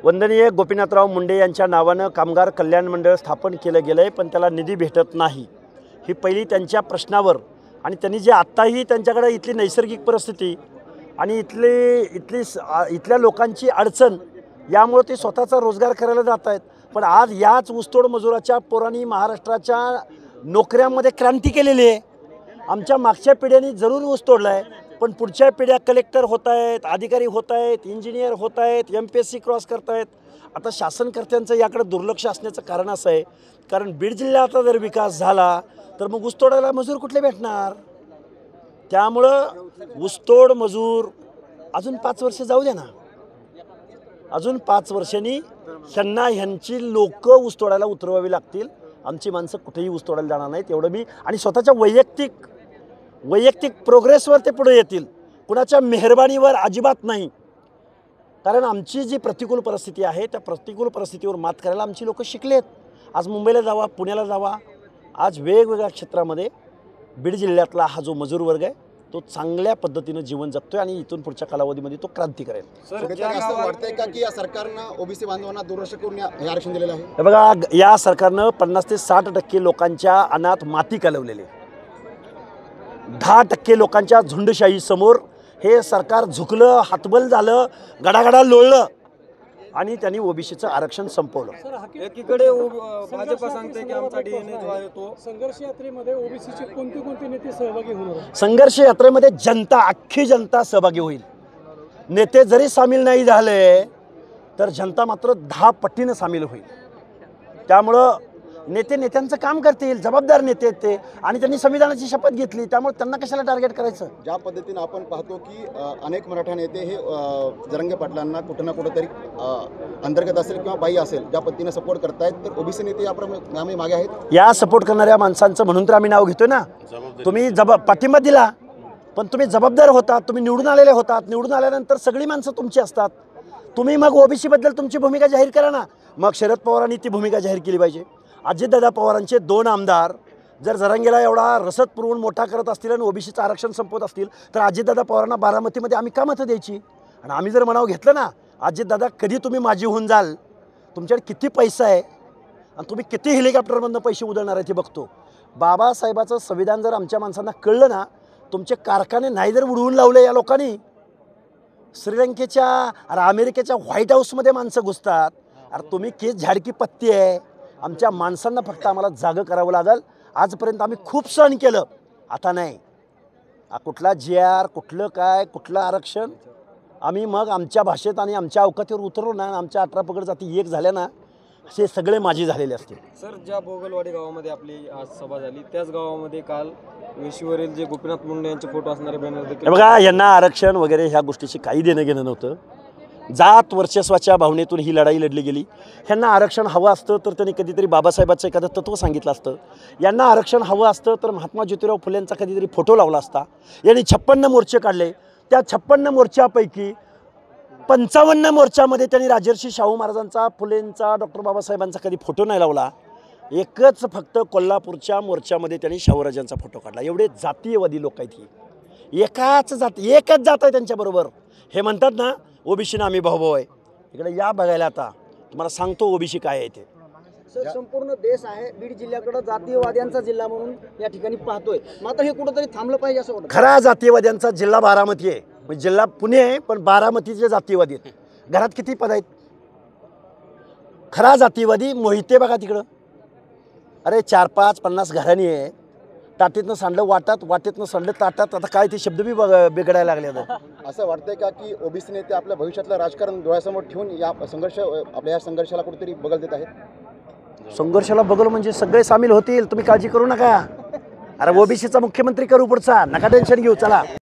वंदनीय गोपीनाथराव मुंडे यांच्या नावानं कामगार कल्याण मंडळ स्थापन केलं गेलं आहे, पण त्याला निधी भेटत नाही। ही पहिली त्यांच्या प्रश्नावर आणि त्यांनी जे आत्ताही त्यांच्याकडे इथली नैसर्गिक परिस्थिती आणि इथल्या लोकांची अडचण यामुळे ते स्वतःचा रोजगार करायला जात आहेत। पण आज याच ऊसतोड मजुराच्या पोरांनी महाराष्ट्राच्या नोकऱ्यांमध्ये क्रांती केलेली आहे। आमच्या मागच्या पिढ्यांनी जरूर ऊस तोडला आहे, पण पुढच्या पिढ्या कलेक्टर होत आहेत, अधिकारी होत आहेत, इंजिनियर होत आहेत, MPSC क्रॉस करत आहेत। आता शासनकर्त्यांचं याकडे दुर्लक्ष असण्याचं कारण असं आहे, कारण बीड जिल्ह्याचा जर विकास झाला तर मग ऊस तोडायला मजूर कुठले भेटणार? त्यामुळं ऊसतोड मजूर अजून 5 वर्ष जाऊ द्या ना, अजून 5 वर्षांनी त्यांना ह्यांची लोक ऊस तोडायला उतरवावी लागतील। आमची माणसं कुठेही ऊस तोडायला जाणार नाहीत, एवढं मी आणि स्वतःच्या वैयक्तिक प्रोग्रेसवर ते पुढे येतील, कुणाच्या मेहरबानीवर अजिबात नाही। कारण आमची जी प्रतिकूल परिस्थिती आहे त्या प्रतिकूल परिस्थितीवर मात करायला आमची लोक शिकलेत। आज मुंबईला जावा, पुण्याला जावा, आज वेगवेगळ्या क्षेत्रामध्ये बीड जिल्ह्यातला हा जो मजूर वर्ग आहे तो चांगल्या पद्धतीने जीवन जगतोय आणि इथून पुढच्या कालावधीमध्ये तो क्रांती करेल। असं वाटतंय का की या सरकारनं ओबीसी बांधवांना दुर्लक्ष करून हे आरक्षण दिलेलं आहे? हे बघा, या सरकारनं 50 ते 60% लोकांच्या अनाथ माती कालवलेली, 10% लोकांच्या झुंडशाही समोर हे सरकार झुकलं, हातबल झालं, गडागडा लोळलं आणि त्यांनी ओबीसीचं आरक्षण संपवलं। एकीकडे भाजप सांगते की आमचा DNA जो आहे तो संघर्ष यात्रेमध्ये ओबीसीचे कोणते नेते सहभागी होणार? संघर्ष यात्रेमध्ये जनता, अख्खी जनता सहभागी होईल। नेते जरी सामील नाही झाले तर जनता मात्र 10 पटीनं सामील होईल। त्यामुळं नेत्यांचं काम करतील, जबाबदार नेते आहेत ते, आणि त्यांनी संविधानाची शपथ घेतली, त्यामुळे त्यांना कशाला टार्गेट करायचं? ज्या पद्धतीने आपण पाहतो की अनेक मराठा नेते हे जरांगे पाटलांना कुठं ना कुठंतरी अंतर्गत असेल किंवा बाई असेल ज्या पद्धतीने सपोर्ट करतायत, तर ओबीसी नेते याप्रमाणे मागे आहेत। या सपोर्ट करणाऱ्या माणसांचं म्हणून तर आम्ही नाव घेतोय ना। तुम्ही पाठिंबा दिला, पण तुम्ही जबाबदार होतात, तुम्ही निवडून आलेले होतात, निवडून आल्यानंतर सगळी माणसं तुमची असतात। तुम्ही मग ओबीसी बद्दल तुमची भूमिका जाहीर करा ना। मग शरद पवारांनी ती भूमिका जाहीर केली पाहिजे। अजितदादा पवारांचे 2 आमदार जर जरांगेला एवढा रसद पुरवून मोठा करत असतील आणि ओबीसीचं आरक्षण संपवत असतील तर अजितदादा पवारांना बारामतीमध्ये आम्ही का मतं द्यायची? आणि आम्ही जर म्हणावं घेतलं ना, अजितदादा कधी तुम्ही माझी होऊन जाल, तुमच्याकडे किती पैसा आहे आणि तुम्ही किती हेलिकॉप्टरमधनं पैसे उधळणार आहे ते बघतो। बाबासाहेबाचं संविधान जर आमच्या माणसांना कळलं ना, तुमचे कारखाने नाही जर उडवून लावले या लोकांनी, श्रीलंकेच्या अरे अमेरिकेच्या व्हाईट हाऊसमध्ये माणसं घुसतात, अरे तुम्ही केस झाडकी पत्ती आहे। आमच्या माणसांना फक्त आम्हाला जागं करावं लागेल। आजपर्यंत आम्ही खूप सहन केलं, आता नाही। कुठला JR, कुठलं काय, कुठलं आरक्षण, आम्ही मग आमच्या भाषेत आणि आमच्या अवकातीवर उतरलो ना, आमच्या 18 पगड जाती एक झाल्या ना, असे सगळे माझी झालेले असतील। सर, ज्या बोगलवाडी गावामध्ये आपली आज सभा झाली त्याच गावामध्ये काल वेशीवरील जे गोपीनाथ मुंडे यांचे फोटो असणारे बॅनर देखील, बघा, यांना आरक्षण वगैरे ह्या गोष्टीशी काही देणं घेणं नव्हतं। जात वर्चस्वाच्या भावनेतून ही लढाई लढली गेली। ह्यांना आरक्षण हवं असतं तर त्यांनी कधीतरी बाबासाहेबांचं एखादं तत्त्व सांगितलं असतं। यांना आरक्षण हवं असतं तर महात्मा ज्योतिराव फुलेंचा कधीतरी फोटो लावला असता। यांनी 56 मोर्चे काढले, त्या 56 मोर्चापैकी 55 मोर्चामध्ये त्यांनी राजर्षी शाहू महाराजांचा, फुलेंचा, डॉक्टर बाबासाहेबांचा कधी फोटो नाही लावला। एकच फक्त कोल्हापूरच्या मोर्चामध्ये त्यांनी शाहूराजांचा फोटो काढला। एवढे जातीयवादी लोक आहेत ही, एकच जात आहे त्यांच्याबरोबर। हे म्हणतात ना ओबीसीना आम्ही भाऊ आहे, इकडे या बघायला आता तुम्हाला सांगतो ओबीसी काय आहे ते। सर, संपूर्ण देश आहे बीड जिल्ह्याकडे जातीयवाद्यांचा जिल्हा म्हणून या ठिकाणी पाहतोय, मात्र हे कुठेतरी थांबलं पाहिजे असं वाटतं। खरा जातीयवाद्यांचा जिल्हा बारामती आहे, म्हणजे जिल्हा पुणे आहे पण बारामतीचे जातीयवादी आहेत। घरात किती पद आहेत? खरा जातीयवादी मोहिते बघा तिकडं, अरे 4-5 50 घराणी आहे। ताटीतनं सांडलं वाटात, वाटेतनं सांडलं ताटात, आता काय ते शब्द बी बिघडायला लागले आता। असं वाटतंय का की ओबीसी नेते आपल्या भविष्यातलं राजकारण डोळ्यासमोर ठेवून आपल्या या संघर्षाला कुठेतरी बगल देत आहेत? संघर्षाला बगल म्हणजे सगळे सामील होतील, तुम्ही काळजी करू नका। अरे ओबीसीचा मुख्यमंत्री करू पुढचा, नका टेन्शन घेऊ, चला।